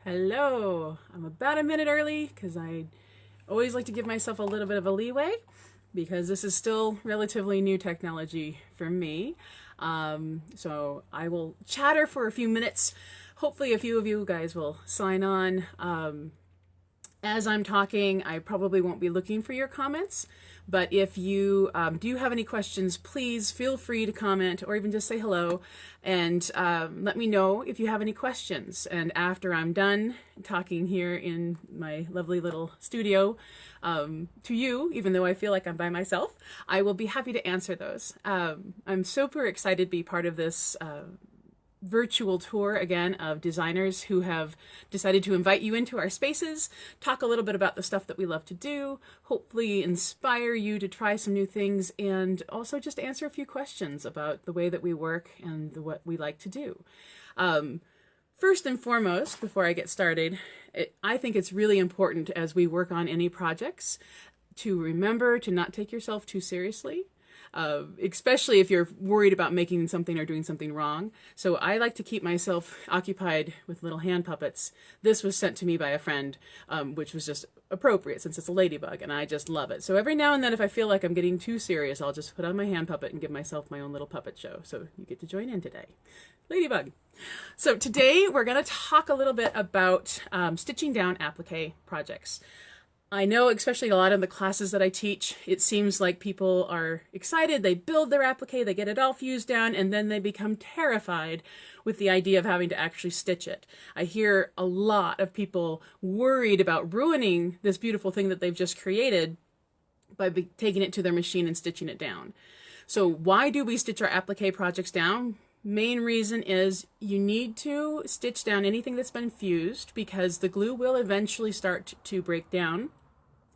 Hello! I'm about a minute early because I always like to give myself a little bit of a leeway because this is still relatively new technology for me. So I will chatter for a few minutes. Hopefully a few of you guys will sign on. As I'm talking, I probably won't be looking for your comments, but if you do have any questions, please feel free to comment or even just say hello and let me know if you have any questions. And after I'm done talking here in my lovely little studio to you, even though I feel like I'm by myself, I will be happy to answer those. I'm super excited to be part of this virtual tour again of designers who have decided to invite you into our spaces, talk a little bit about the stuff that we love to do, hopefully inspire you to try some new things, and also just answer a few questions about the way that we work and what we like to do. First and foremost, before I get started, I think it's really important as we work on any projects to remember to not take yourself too seriously. Especially if you're worried about making something or doing something wrong. So I like to keep myself occupied with little hand puppets. This was sent to me by a friend, which was just appropriate since it's a ladybug, and I just love it. So every now and then if I feel like I'm getting too serious, I'll just put on my hand puppet and give myself my own little puppet show. So you get to join in today. Ladybug. So today we're going to talk a little bit about stitching down applique projects. I know, especially a lot of the classes that I teach, it seems like people are excited, they build their applique, they get it all fused down, and then they become terrified with the idea of having to actually stitch it. I hear a lot of people worried about ruining this beautiful thing that they've just created by taking it to their machine and stitching it down. So why do we stitch our applique projects down? Main reason is you need to stitch down anything that's been fused because the glue will eventually start to break down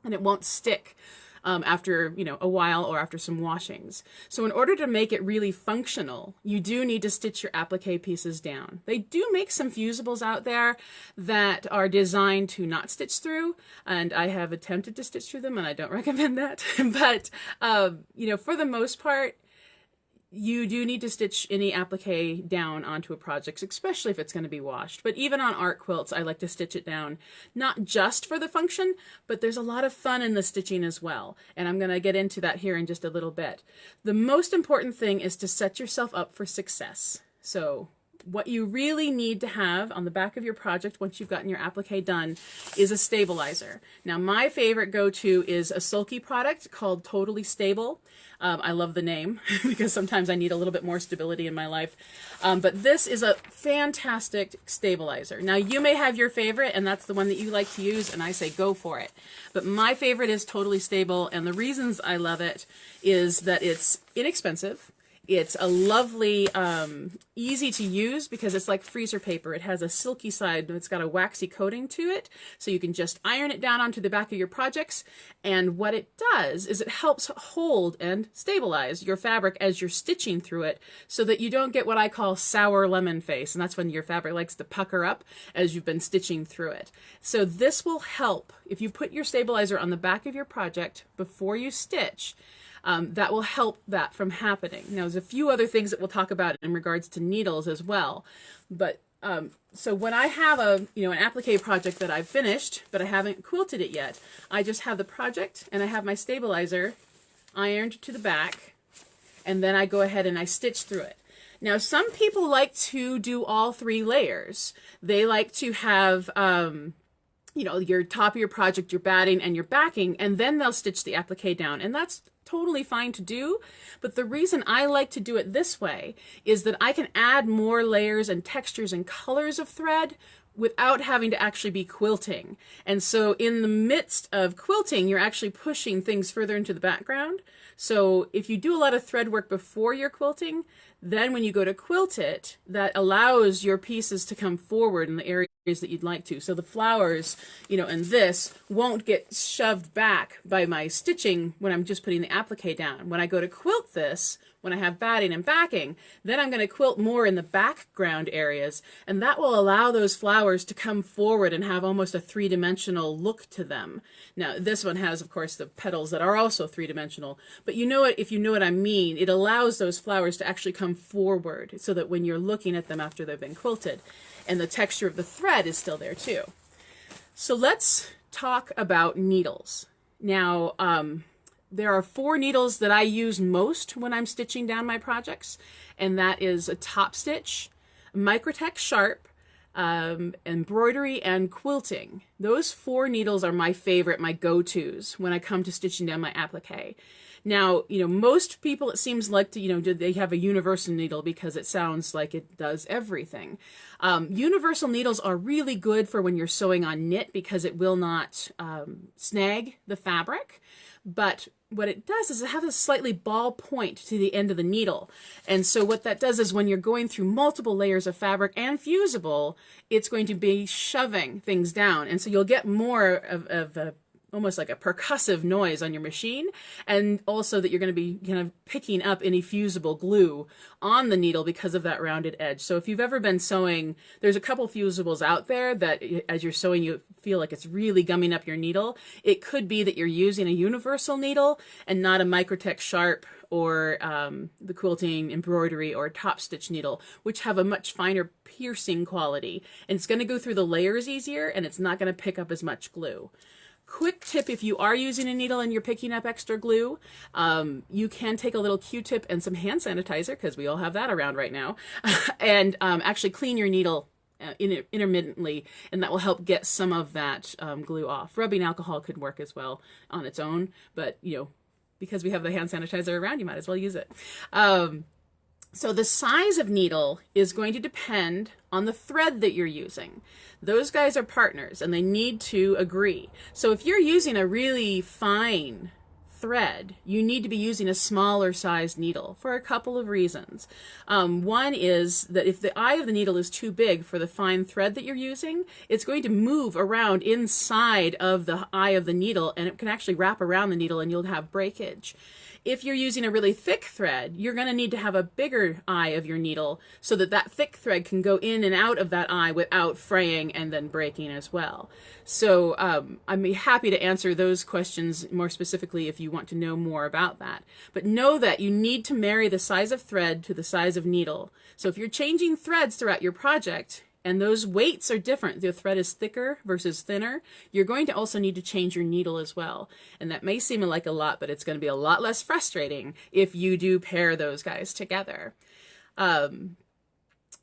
and it won't stick after a while or after some washings. So in order to make it really functional, you do need to stitch your applique pieces down. They do make some fusibles out there that are designed to not stitch through, and I have attempted to stitch through them and I don't recommend that. But for the most part, you do need to stitch any applique down onto a project, especially if it's going to be washed. But even on art quilts, I like to stitch it down, not just for the function, but there's a lot of fun in the stitching as well. And I'm going to get into that here in just a little bit. The most important thing is to set yourself up for success. So what you really need to have on the back of your project once you've gotten your applique done is a stabilizer. Now my favorite go-to is a Sulky product called Totally Stable. I love the name because sometimes I need a little bit more stability in my life. But this is a fantastic stabilizer. Now you may have your favorite and that's the one that you like to use and I say go for it. But my favorite is Totally Stable, and the reasons I love it is that it's inexpensive. It's a lovely, easy to use because it's like freezer paper. It has a silky side, it's got a waxy coating to it, so you can just iron it down onto the back of your projects. And what it does is it helps hold and stabilize your fabric as you're stitching through it so that you don't get what I call sour lemon face, and that's when your fabric likes to pucker up as you've been stitching through it. So this will help if you put your stabilizer on the back of your project before you stitch. That will help that from happening. Now, there's a few other things that we'll talk about in regards to needles as well. But so when I have an applique project that I've finished, but I haven't quilted it yet, I just have the project and I have my stabilizer ironed to the back, and then I go ahead and I stitch through it. Now, some people like to do all three layers. They like to have your top of your project, your batting, and your backing, and then they'll stitch the applique down, and that's totally fine to do. But the reason I like to do it this way is that I can add more layers and textures and colors of thread without having to actually be quilting. And so in the midst of quilting, you're actually pushing things further into the background. So if you do a lot of thread work before you're quilting, then when you go to quilt it, that allows your pieces to come forward in the areas that you'd like to. So the flowers, and this won't get shoved back by my stitching when I'm just putting the applique down. When I go to quilt this, when I have batting and backing. Then I'm going to quilt more in the background areas, and that will allow those flowers to come forward and have almost a three-dimensional look to them. Now, this one has, of course, the petals that are also three-dimensional, but you know what, if you know what I mean, it allows those flowers to actually come forward so that when you're looking at them after they've been quilted, and the texture of the thread is still there too. So let's talk about needles. Now, there are 4 needles that I use most when I'm stitching down my projects, and that is a top stitch, Microtech Sharp, embroidery, and quilting. Those 4 needles are my favorite, my go-tos when I come to stitching down my applique. Now, most people, it seems like, they have a universal needle because it sounds like it does everything. Universal needles are really good for when you're sewing on knit because it will not snag the fabric. But what it does is it has a slightly ball point to the end of the needle. And so what that does is when you're going through multiple layers of fabric and fusible, it's going to be shoving things down. And so you'll get more of a almost like a percussive noise on your machine, and also that you're going to be kind of picking up any fusible glue on the needle because of that rounded edge. So if you've ever been sewing, there's a couple fusibles out there that as you're sewing you feel like it's really gumming up your needle. It could be that you're using a universal needle and not a Microtech Sharp or the quilting, embroidery, or top stitch needle, which have a much finer piercing quality. And it's going to go through the layers easier, and it's not going to pick up as much glue. Quick tip, if you are using a needle and you're picking up extra glue, you can take a little Q-tip and some hand sanitizer, because we all have that around right now, and actually clean your needle intermittently, and that will help get some of that glue off. Rubbing alcohol could work as well on its own, but because we have the hand sanitizer around, you might as well use it. So the size of needle is going to depend on the thread that you're using. Those guys are partners and they need to agree. So if you're using a really fine thread, you need to be using a smaller size needle for a couple of reasons. One is that if the eye of the needle is too big for the fine thread that you're using, it's going to move around inside of the eye of the needle, and it can actually wrap around the needle and you'll have breakage. If you're using a really thick thread, you're going to need to have a bigger eye of your needle so that that thick thread can go in and out of that eye without fraying and then breaking as well. So I'm happy to answer those questions more specifically if you want to know more about that. But know that you need to marry the size of thread to the size of needle. So if you're changing threads throughout your project, and those weights are different, the thread is thicker versus thinner, you're going to also need to change your needle as well. And that may seem like a lot, but it's going to be a lot less frustrating if you do pair those guys together.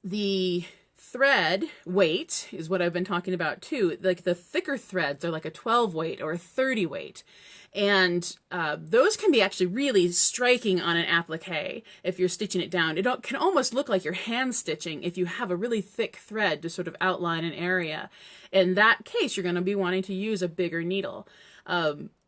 The thread weight is what I've been talking about too. Like the thicker threads are like a 12 weight or a 30 weight. And those can be actually really striking on an applique if you're stitching it down. It can almost look like you're hand stitching if you have a really thick thread to sort of outline an area. In that case, you're going to be wanting to use a bigger needle.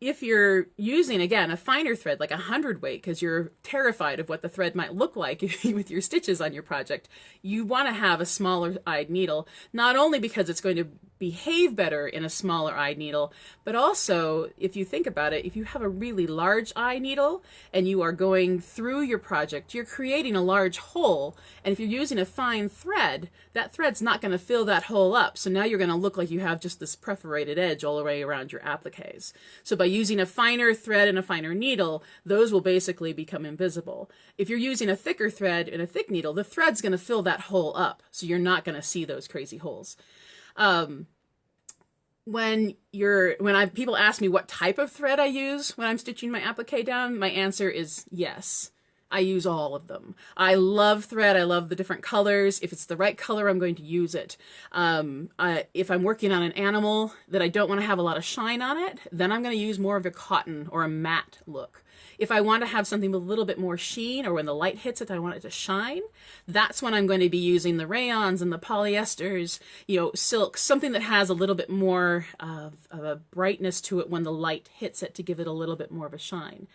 If you're using, again, a finer thread, like a 100 weight, because you're terrified of what the thread might look like with your stitches on your project, you want to have a smaller-eyed needle, not only because it's going to behave better in a smaller-eyed needle, but also, if you think about it, if you have a really large eye needle and you are going through your project, you're creating a large hole, and if you're using a fine thread, that thread's not going to fill that hole up, so now you're going to look like you have just this perforated edge all the way around your appliques. So by using a finer thread and a finer needle, those will basically become invisible. If you're using a thicker thread and a thick needle, the thread's going to fill that hole up, so you're not going to see those crazy holes. When people ask me what type of thread I use when I'm stitching my applique down, my answer is yes. I use all of them. I love thread. I love the different colors. If it's the right color, I'm going to use it. If I'm working on an animal that I don't want to have a lot of shine on it, then I'm going to use more of a cotton or a matte look. If I want to have something with a little bit more sheen, or when the light hits it, I want it to shine, that's when I'm going to be using the rayons and the polyesters, silks, something that has a little bit more of a brightness to it when the light hits it to give it a little bit more of a shine.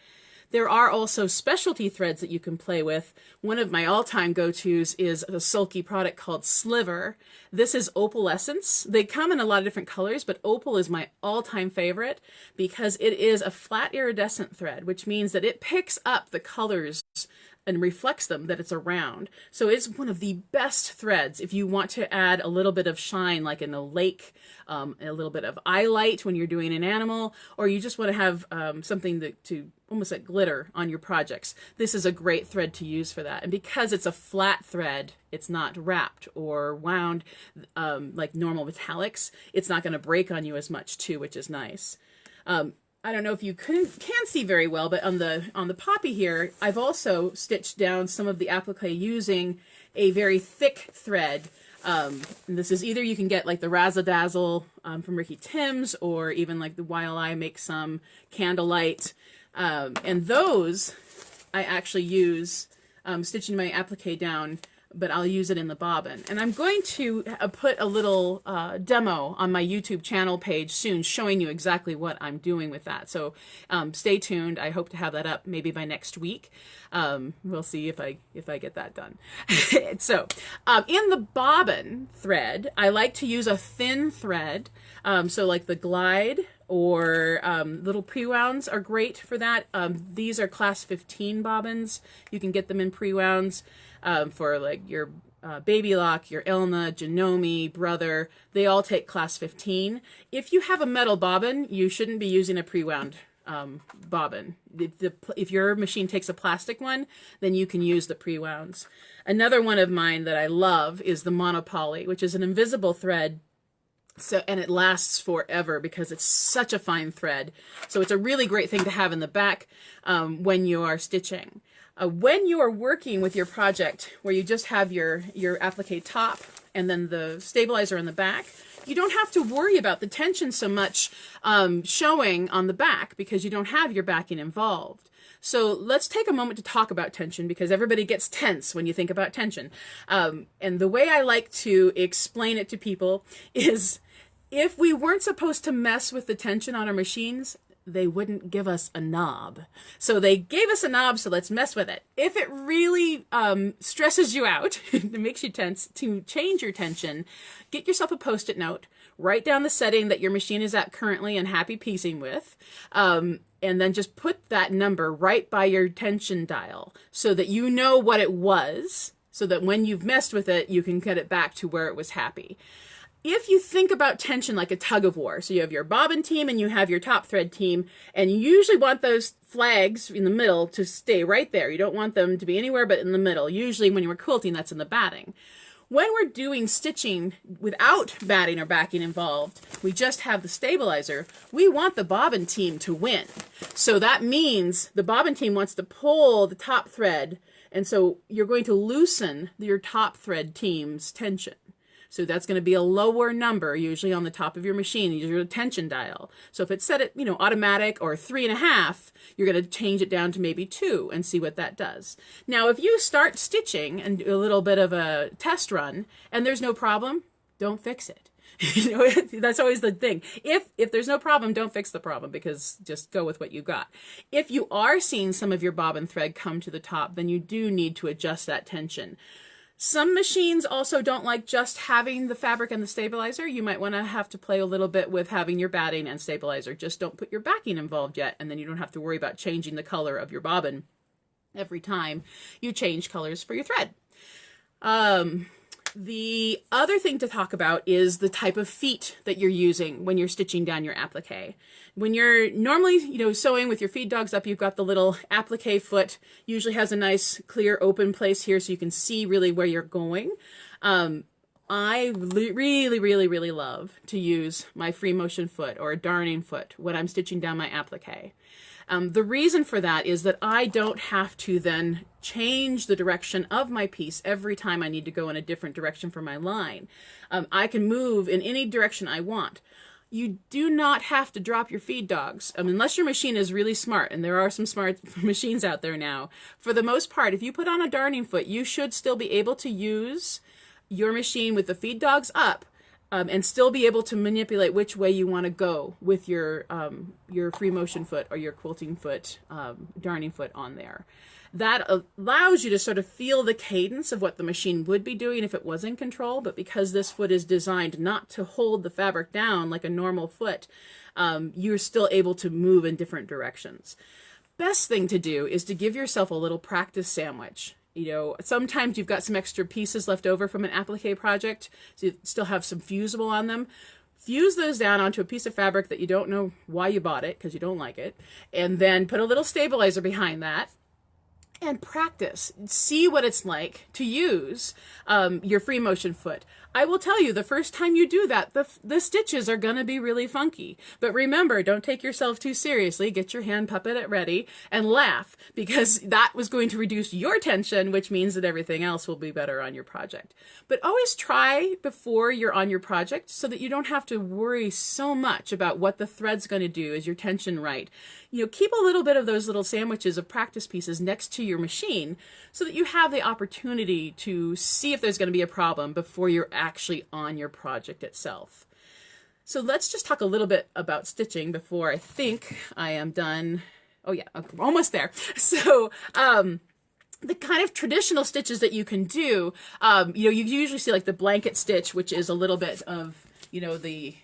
There are also specialty threads that you can play with. One of my all-time go-tos is a sulky product called Sliver. This is opalescence. They come in a lot of different colors, but opal is my all-time favorite because it is a flat iridescent thread, which means that it picks up the colors colors and reflects them, that it's around. So it's one of the best threads if you want to add a little bit of shine, like in a lake, a little bit of eye light when you're doing an animal, or you just want to have something to almost like glitter on your projects. This is a great thread to use for that. And because it's a flat thread, it's not wrapped or wound like normal metallics, it's not going to break on you as much too, which is nice. I don't know if you can see very well, but on the poppy here, I've also stitched down some of the applique using a very thick thread. And this is either you can get like the Razzle Dazzle from Ricky Timms, or even like the While I Make Some Candlelight. And those I actually use stitching my applique down, but I'll use it in the bobbin. And I'm going to put a little demo on my YouTube channel page soon showing you exactly what I'm doing with that. So stay tuned. I hope to have that up maybe by next week. We'll see if I get that done. So in the bobbin thread, I like to use a thin thread. So like the Glide or little pre-wounds are great for that. These are class 15 bobbins. You can get them in pre-wounds. For like your Baby Lock, your Ilna, Janome, Brother, they all take class 15. If you have a metal bobbin, you shouldn't be using a pre-wound bobbin. If your machine takes a plastic one, then you can use the pre-wounds. Another one of mine that I love is the Monopoly, which is an invisible thread. And it lasts forever because it's such a fine thread. So it's a really great thing to have in the back when you are stitching. When you are working with your project where you just have your applique top and then the stabilizer in the back, you don't have to worry about the tension so much showing on the back because you don't have your backing involved. So let's take a moment to talk about tension, because everybody gets tense when you think about tension. And the way I like to explain it to people is, if we weren't supposed to mess with the tension on our machines, they wouldn't give us a knob. So they gave us a knob, so let's mess with it. If it really stresses you out, it makes you tense, to change your tension, get yourself a Post-it note, write down the setting that your machine is at currently and happy piecing with, and then just put that number right by your tension dial so that you know what it was, so that when you've messed with it, you can get it back to where it was happy. If you think about tension like a tug of war, so you have your bobbin team and you have your top thread team, and you usually want those flags in the middle to stay right there. You don't want them to be anywhere but in the middle. Usually when you're quilting, that's in the batting. When we're doing stitching without batting or backing involved, we just have the stabilizer, we want the bobbin team to win. So that means the bobbin team wants to pull the top thread, and so you're going to loosen your top thread team's tension. So that's going to be a lower number, usually on the top of your machine, your tension dial. So if it's set at, automatic or 3.5, you're going to change it down to maybe 2 and see what that does. Now, if you start stitching and do a little bit of a test run and there's no problem, don't fix it. That's always the thing. If there's no problem, don't fix the problem, because just go with what you got. If you are seeing some of your bobbin thread come to the top, then you do need to adjust that tension. Some machines also don't like just having the fabric and the stabilizer. You might want to have to play a little bit with having your batting and stabilizer. Just don't put your backing involved yet, and then you don't have to worry about changing the color of your bobbin every time you change colors for your thread. The other thing to talk about is the type of feet that you're using when you're stitching down your applique. When you're normally, sewing with your feed dogs up, you've got the little applique foot, usually has a nice clear open place here so you can see really where you're going. I really love to use my free motion foot or a darning foot when I'm stitching down my applique. The reason for that is that I don't have to then change the direction of my piece every time I need to go in a different direction for my line. I can move in any direction I want. You do not have to drop your feed dogs, unless your machine is really smart, and there are some smart machines out there now. For the most part, if you put on a darning foot, you should still be able to use your machine with the feed dogs up, and still be able to manipulate which way you want to go with your free motion foot or your quilting foot, darning foot on there. That allows you to sort of feel the cadence of what the machine would be doing if it was in control, but because this foot is designed not to hold the fabric down like a normal foot, you're still able to move in different directions. best thing to do is to give yourself a little practice sandwich. You know, sometimes you've got some extra pieces left over from an applique project, so you still have some fusible on them. Fuse those down onto a piece of fabric that you don't know why you bought it because you don't like it, and then put a little stabilizer behind that and practice. See what it's like to use your free motion foot. I will tell you, the first time you do that, the stitches are going to be really funky. But remember, don't take yourself too seriously. Get your hand puppet ready and laugh, because that was going to reduce your tension, which means that everything else will be better on your project. But always try before you're on your project so that you don't have to worry so much about what the thread's going to do. Is your tension right? You know, keep a little bit of those little sandwiches of practice pieces next to your machine so that you have the opportunity to see if there's going to be a problem before you're actually on your project itself. So let's just talk a little bit about stitching before I think I am done. Oh yeah, I'm almost there. So the kind of traditional stitches that you can do, you know, you usually see like the blanket stitch, which is a little bit of, you know, the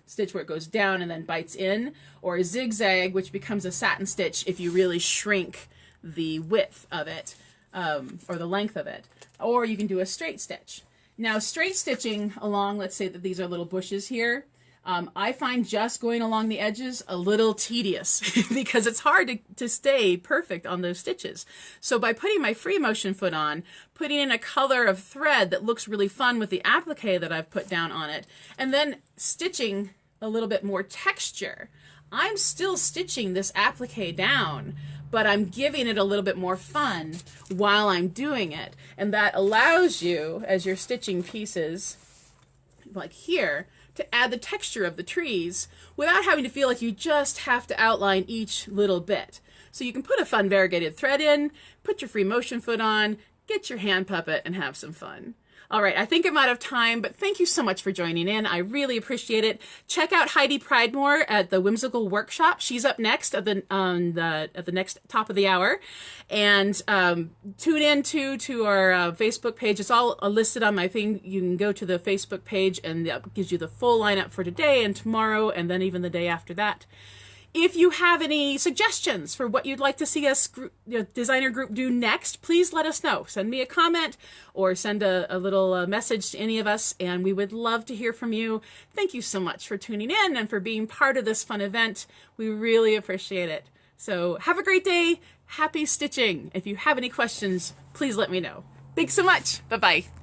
stitch where it goes down and then bites in, or a zigzag, which becomes a satin stitch if you really shrink the width of it, or the length of it, or you can do a straight stitch. Now, straight stitching along, let's say that these are little bushes here, I find just going along the edges a little tedious because it's hard to stay perfect on those stitches. So by putting my free motion foot on, putting in a color of thread that looks really fun with the applique that I've put down on it, and then stitching a little bit more texture, I'm still stitching this applique down, but I'm giving it a little bit more fun while I'm doing it. And that allows you, as you're stitching pieces like here, to add the texture of the trees without having to feel like you just have to outline each little bit. So you can put a fun variegated thread in, put your free motion foot on, get your hand puppet, and have some fun. All right, I think I'm out of time, but thank you so much for joining in. I really appreciate it. Check out Heidi Pridemore at the Whimsical Workshop. She's up next at the next top of the hour. And tune in to our Facebook page. It's all listed on my thing. You can go to the Facebook page, and that gives you the full lineup for today and tomorrow, and then even the day after that. If you have any suggestions for what you'd like to see us designer group do next, please let us know. Send me a comment or send a little message to any of us, and we would love to hear from you. Thank you so much for tuning in and for being part of this fun event. We really appreciate it. So have a great day. Happy stitching. If you have any questions, please let me know. Thanks so much. Bye-bye.